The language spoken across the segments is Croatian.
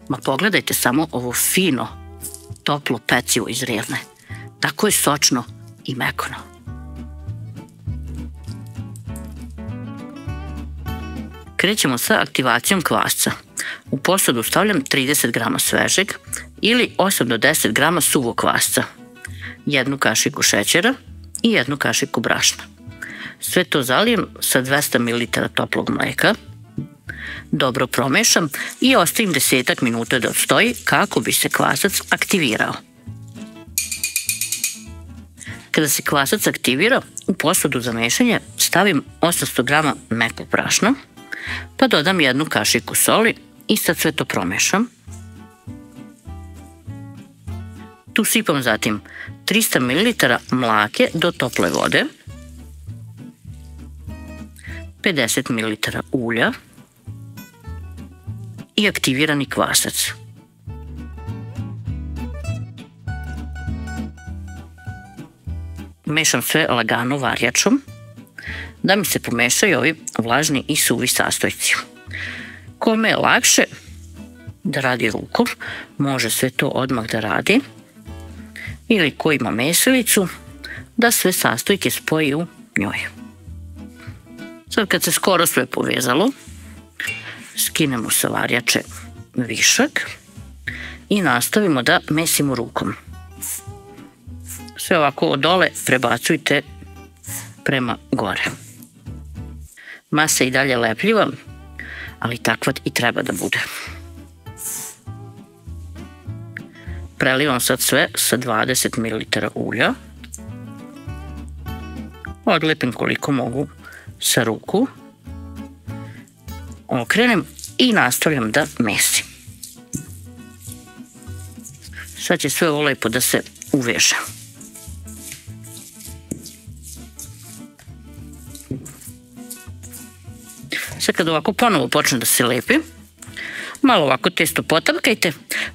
Ma pogledajte samo ovo fino, toplo pecivo iz Revne. Tako je sočno i mekano. Krećemo sa aktivacijom kvasca. U posudu stavljam 30 grama svežeg ili 8 do 10 grama suvog kvasca, 1 kašiku šećera i 1 kašiku brašna. Sve to zalijem sa 200 ml toplog mleka, dobro promešam i ostavim 10 minuta da odstoji kako bi se kvasac aktivirao. Kada se kvasac aktivira, u posudu za mešanje stavim 800 grama mekog brašna, pa dodam 1 kašiku soli i sad sve to promešam. Tu sipam zatim 300 ml mlake do tople vode, 50 ml ulja i aktivirani kvasac. Mešam sve lagano varjačom da mi se pomešaju ovi vlažni i suvi sastojci. Kome je lakše da radi rukom, može sve to odmah da radi, ili ko ima mesilicu, da sve sastojke spoji u njoj. Sad kad se skoro sve povezalo, skinemo sa varjače višak i nastavimo da mesimo rukom. Sve ovako od dole prebacujte prema gore. Masa je i dalje lepljiva, ali takva i treba da bude. Prelivam sad sve sa 20 ml ulja. Odlepim koliko mogu sa ruku. Okrenem i nastavljam da mesim. Sad će sve ovo lepo da se uveže. Sad kad ovako ponovo počne da se lepi, malo ovako testo potapkajte,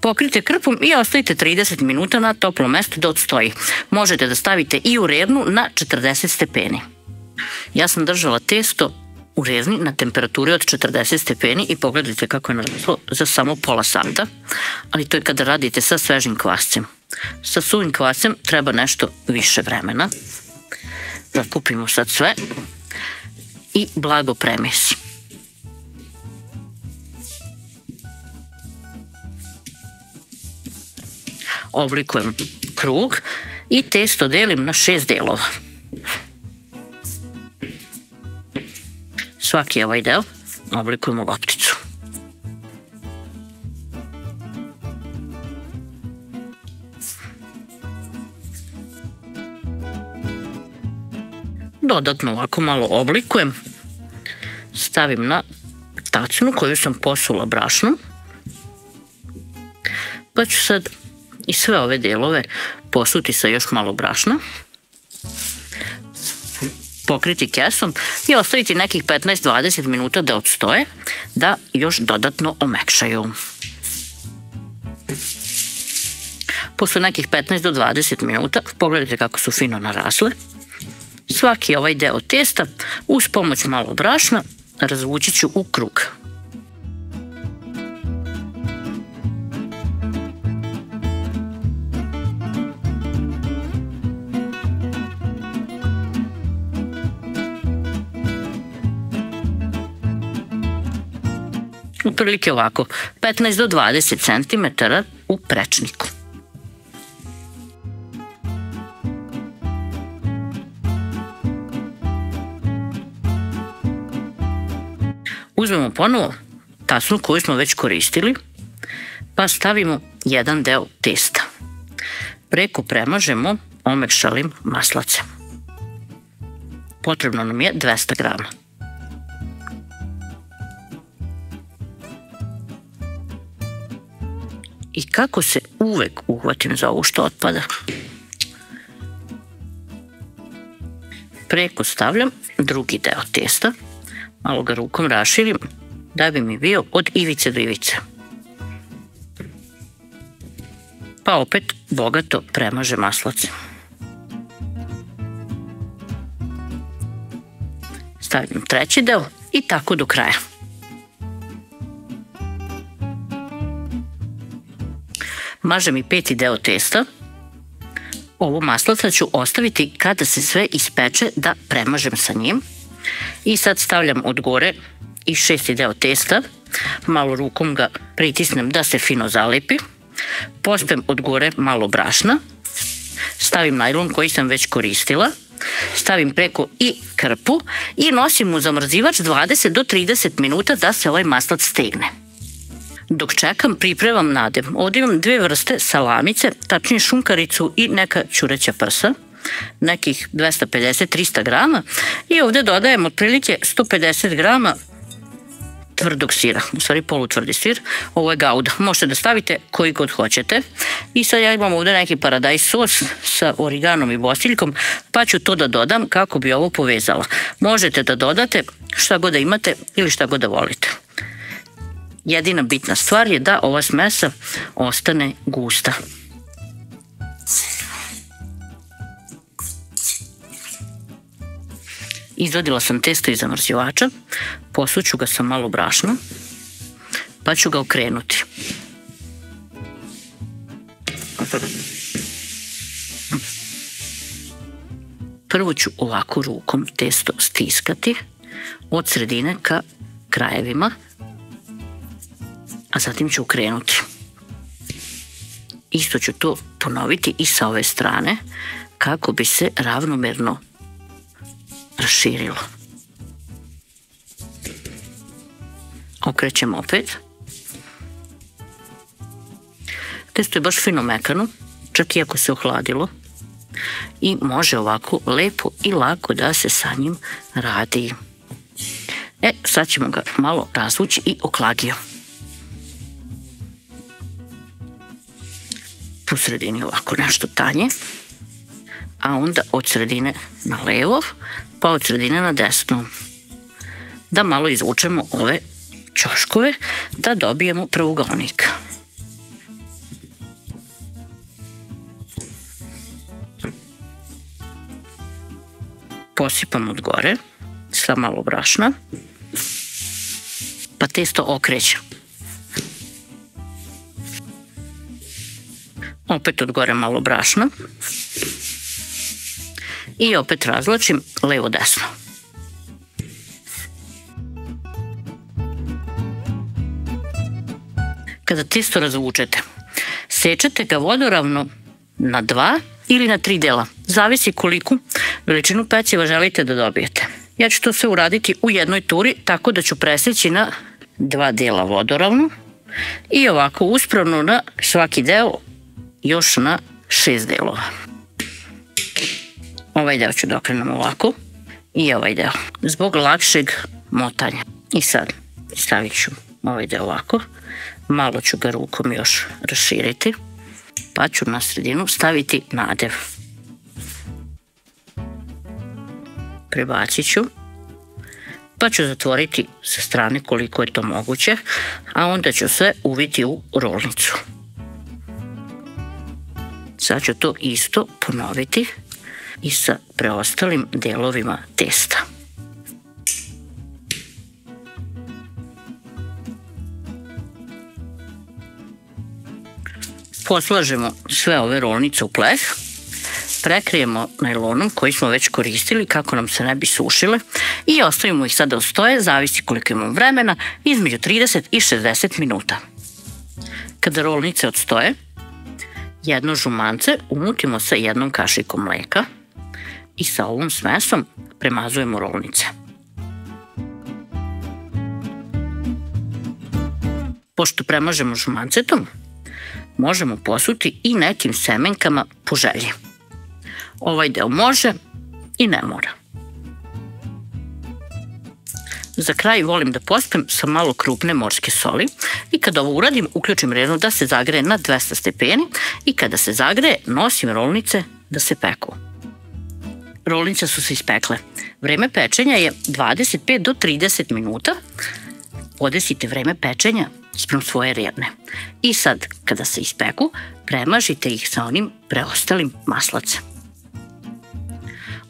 pokrijte krpom i ostavite 30 minuta na toplom mestu da odstoji. Možete da stavite i u revnu na 40 stepeni. Ja sam držala testo u revni na temperaturi od 40 stepeni i pogledajte kako je naraslo za samo pola sata, ali to je kada radite sa svežim kvascem. Sa suvim kvascem treba nešto više vremena. Zakupimo sad sve i blago premesim. Oblikujem krug i testo delim na 6 delova. Svaki ovaj deo oblikujemo lopticu. Dodatno ovako malo oblikujem, stavim na tacnu koju sam posula brašnom, pa ću sad i sve ove delove posuti sa još malo brašna, pokriti kesom i ostaviti nekih 15-20 minuta da odstoje, da još dodatno omekšaju. Posle nekih 15 do 20 minuta pogledajte kako su fino narasle. Svaki ovaj deo testa uz pomoć malo brašna razvući ću u krug. Otprilike ovako, 15 do 20 cm u prečniku. Uzmemo ponovo tasnu koju smo već koristili, pa stavimo jedan deo testa. Preko premažemo omekšalim maslacem. Potrebno nam je 200 grama. I kako se uvek uhvatim za ovo što otpada. Preko stavljam drugi deo testa, malo ga rukom raširim da bi mi bio od ivice do ivice. Pa opet bogato premažem maslacem. Stavim treći deo i tako do kraja. Mažem i 5. deo testa. Ovo maslaca ću ostaviti kada se sve ispeče da premažem sa njim. I sad stavljam od gore i 6. deo testa. Malo rukom ga pritisnem da se fino zalepi. Pospem od gore malo brašna. Stavim najlon koji sam već koristila. Stavim preko i krpu i nosim u zamrzivač 20 do 30 minuta da se ovaj maslac stegne. Dok čekam, pripremam nadev. Ovdje imam 2 vrste salamice, tačnije šunkaricu i neka ćureća prsa, nekih 250-300 grama, i ovdje dodajem otprilike 150 grama tvrdog sira, u stvari polutvrdi sir. Ovo je gauda, možete da stavite koji god hoćete. I sad ja imam ovdje neki paradajz sos sa origanom i bosiljkom, pa ću to da dodam kako bi ovo povezala. Možete da dodate šta god da imate ili šta god da volite. Jedina bitna stvar je da ova smesa ostane gusta. Izvadila sam testo iz zamrzivača, posuću ga sa malo brašna, pa ću ga okrenuti. Prvo ću ovako rukom testo stiskati od sredine ka krajevima, a zatim ću okrenuti. Isto ću to ponoviti i sa ove strane kako bi se ravnomerno raširilo. Okrećem opet. Testo je baš fino mekano, čak i ako se ohladilo, i može ovako lepo i lako da se sa njim radi. Sad ćemo ga malo razvući i oklagio. Po sredini ovako nešto tanje, a onda od sredine na levo, pa od sredine na desno. Da malo izvučemo ove ćoškove, da dobijemo pravougaonik. Posipam od gore sa malo brašna, pa testo okrećem. Opet od gore malo brašna i opet razvlačim levo-desno. Kada testo razvučete, sečete ga vodoravno na 2 ili na 3 dela. Zavisi koliku veličinu peciva želite da dobijete. Ja ću to sve uraditi u jednoj turi, tako da ću preseći na 2 dela vodoravno i ovako uspravno na svaki deo još na 6 delova. Ovaj deo ću da okrenem ovako i ovaj deo, zbog lakšeg motanja. I sad stavit ću ovaj deo ovako, malo ću ga rukom još raširiti, pa ću na sredinu staviti nadev. Prebacit ću, pa ću zatvoriti sa strane koliko je to moguće, a onda ću sve uviti u rolnicu. Sad ću to isto ponoviti i sa preostalim delovima testa. Poslažemo sve ove rolnice u pleh, prekrijemo najlonom koji smo već koristili kako nam se ne bi sušile i ostavimo ih sad da stoje, zavisi koliko imamo vremena, između 30 i 60 minuta. Kada rolnice odstoje, jedno žumance umutimo sa 1 kašikom mleka i sa ovom smesom premazujemo rolnice. Pošto premažemo žumancetom, možemo posuti i nekim semenkama po želji. Ovaj deo može i ne mora. Za kraj volim da pospem sa malo krupne morske soli i kada ovo uradim, uključim renu da se zagreje na 200 stepeni i kada se zagreje, nosim rolnice da se peku. Rolnice su se ispekle. Vreme pečenja je 25 do 30 minuta. Podesite vreme pečenja sprem svoje rene. I sad, kada se ispeku, premažite ih sa onim preostalim maslacem.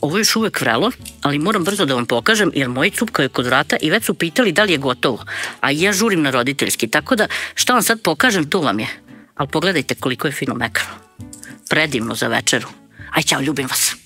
Ovo je još uvek vrelo, ali moram brzo da vam pokažem jer moji cupkaju kod vrata i već su pitali da li je gotovo, a ja žurim na roditeljski, tako da šta vam sad pokažem, to vam je. Ali pogledajte koliko je fino mekano. Predivno za večeru. Aj, ćao, ljubim vas.